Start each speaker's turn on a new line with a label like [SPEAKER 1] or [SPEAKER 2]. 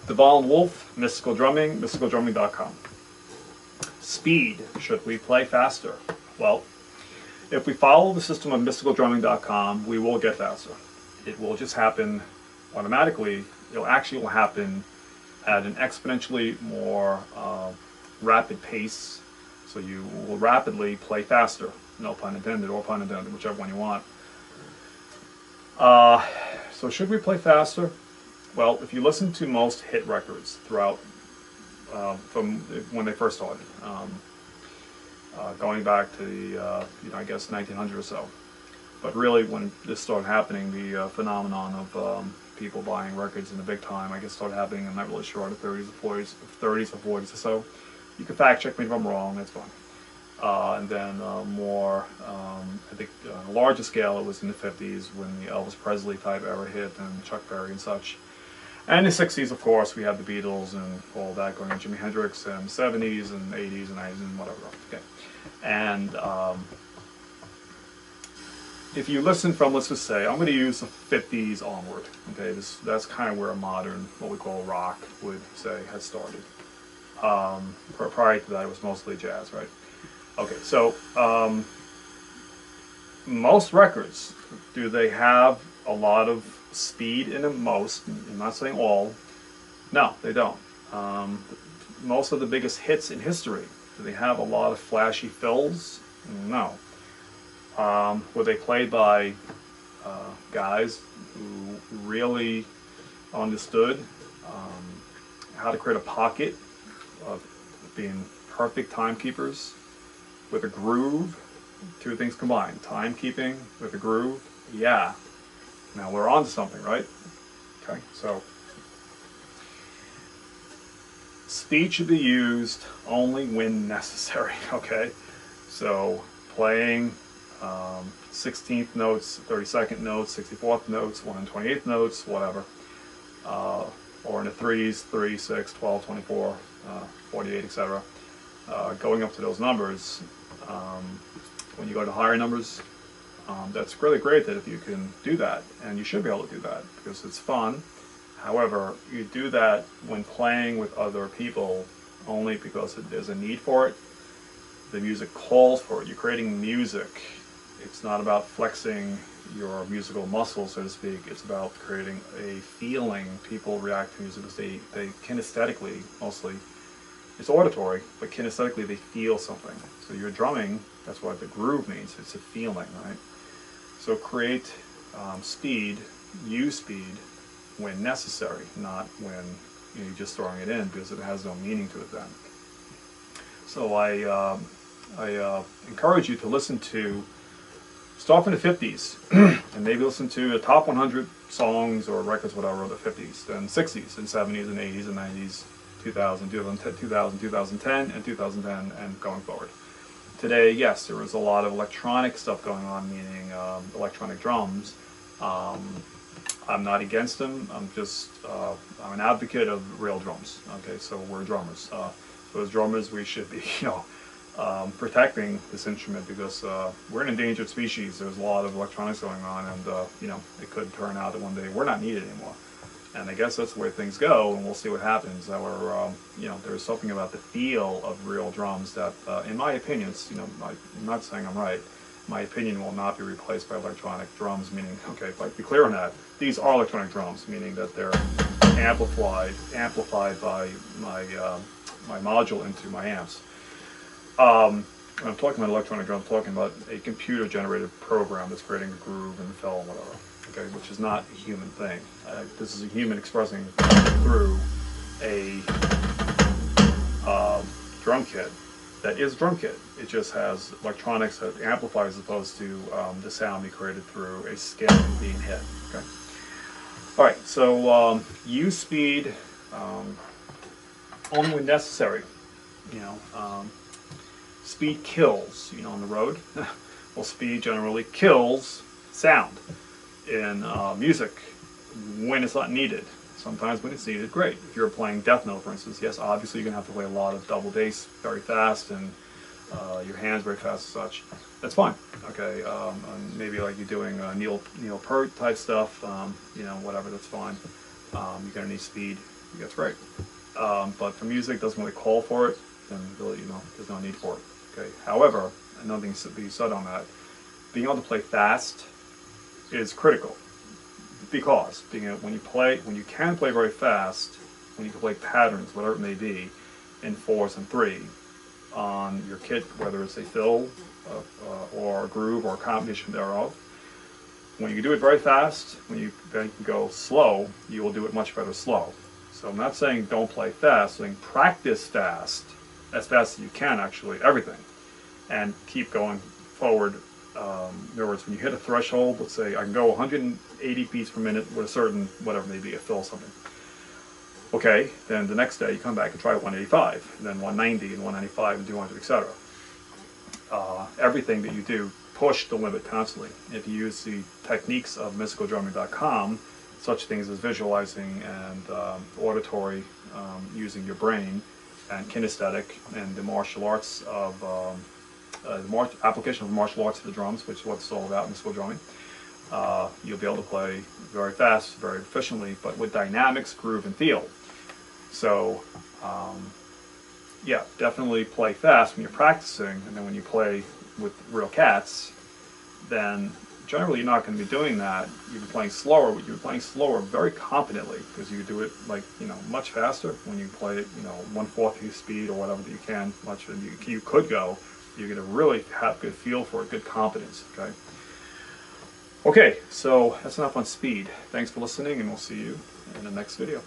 [SPEAKER 1] Devon Wolf, Mystical Drumming, mysticaldrumming.com. Speed. Should we play faster? Well, if we follow the system of mysticaldrumming.com, we will get faster. It will just happen automatically. It'll actually happen at an exponentially more rapid pace. So you will rapidly play faster. No pun intended, or pun intended, whichever one you want. So should we play faster? Well, if you listen to most hit records throughout, from when they first started, going back to the, I guess 1900 or so. But really, when this started happening, the phenomenon of people buying records in the big time, I guess, started happening. I'm not really sure, the 30s or 40s or so. You can fact check me if I'm wrong. That's fine. And then more, I think, on a larger scale, it was in the 50s when the Elvis Presley type era hit, and Chuck Berry and such. And in the 60s, of course, we have the Beatles and all that going on, Jimi Hendrix, and 70s and 80s and 90s and whatever. Okay. And if you listen from, let's just say, I'm going to use the 50s onward. Okay, that's kind of where a modern, what we call rock, would say had started. Prior to that, it was mostly jazz, right? Okay, so most records, do they have a lot of speed in them? Most. I'm not saying all. No, they don't. Most of the biggest hits in history, do they have a lot of flashy fills? No. Were they played by guys who really understood how to create a pocket of being perfect timekeepers with a groove? Two things combined, timekeeping with a groove. Yeah. Now we're on to something, right? Okay, so speed should be used only when necessary, okay? So playing 16th notes, 32nd notes, 64th notes, 128th notes, whatever, or in the 3s, 3, 6, 12, 24, 48, etc. Going up to those numbers, when you go to higher numbers, that's really great that if you can do that, and you should be able to do that because it's fun. However, you do that when playing with other people only because there's a need for it. The music calls for it. You're creating music. It's not about flexing your musical muscles, so to speak. It's about creating a feeling. People react to music because they kinesthetically, mostly, it's auditory, but kinesthetically they feel something. So you're drumming, that's what the groove means. It's a feeling, right? So create speed, use speed when necessary, not when you're just throwing it in because it has no meaning to it then. So I encourage you to listen to, start from the 50s and maybe listen to the top 100 songs or records, whatever, of the 50s, then 60s and 70s and 80s and 90s, 2000, 2010, and 2010, and going forward. Today, yes, there is a lot of electronic stuff going on, meaning electronic drums. I'm not against them. I'm just, I'm an advocate of real drums. Okay, so we're drummers. So as drummers, we should be, protecting this instrument because we're an endangered species. There's a lot of electronics going on, and it could turn out that one day we're not needed anymore. And I guess that's the way things go, and we'll see what happens. However, there's something about the feel of real drums that, in my opinion, I'm not saying I'm right, my opinion will not be replaced by electronic drums, meaning, okay, but be clear on that, these are electronic drums, meaning that they're amplified by my module into my amps. When I'm talking about electronic drums, I'm talking about a computer-generated program that's creating a groove and fill and whatever. Okay, which is not a human thing. This is a human expressing through a drum kit that is a drum kit. It just has electronics that amplifies as opposed to the sound be created through a skin being hit. Okay. All right. So use speed only when necessary. Speed kills. On the road. Well, speed generally kills sound. In music, when it's not needed. Sometimes when it's needed, great. If you're playing death metal, for instance, yes, obviously you're going to have to play a lot of double bass very fast and your hands very fast and such. That's fine. Okay, maybe like you're doing Neil Peart type stuff, whatever, that's fine. You're going to need speed that's great. But for music, doesn't really call for it, then really, there's no need for it. Okay. However, another thing to be said on that, being able to play fast is critical, because when you can play very fast, when you can play patterns, whatever it may be, in 4s and 3 on your kit, whether it's a fill or a groove or a combination thereof. When you do it very fast, when you then go slow, you will do it much better slow. So I'm not saying don't play fast, I'm saying practice fast, as fast as you can actually, everything, and keep going forward. In other words, when you hit a threshold, let's say I can go 180 beats per minute with a certain, whatever, maybe a fill something. Okay, then the next day you come back and try 185, and then 190 and 195 and 200, etc. Everything that you do, push the limit constantly. If you use the techniques of mysticaldrumming.com, such things as visualizing and auditory, using your brain, and kinesthetic, and the martial arts of application of martial arts to the drums, which is what it's all about, mystical drumming, you'll be able to play very fast, very efficiently, but with dynamics, groove, and feel. So, yeah, definitely play fast when you're practicing, and then when you play with real cats, then generally you're not going to be doing that. You'll be playing slower, but you're playing slower very competently, because you do it like, much faster when you play it, 1/4 the speed or whatever that you can, much than you could go. You're going to really have good feel for it, good competence, okay? Okay, so that's enough on speed. Thanks for listening, and we'll see you in the next video.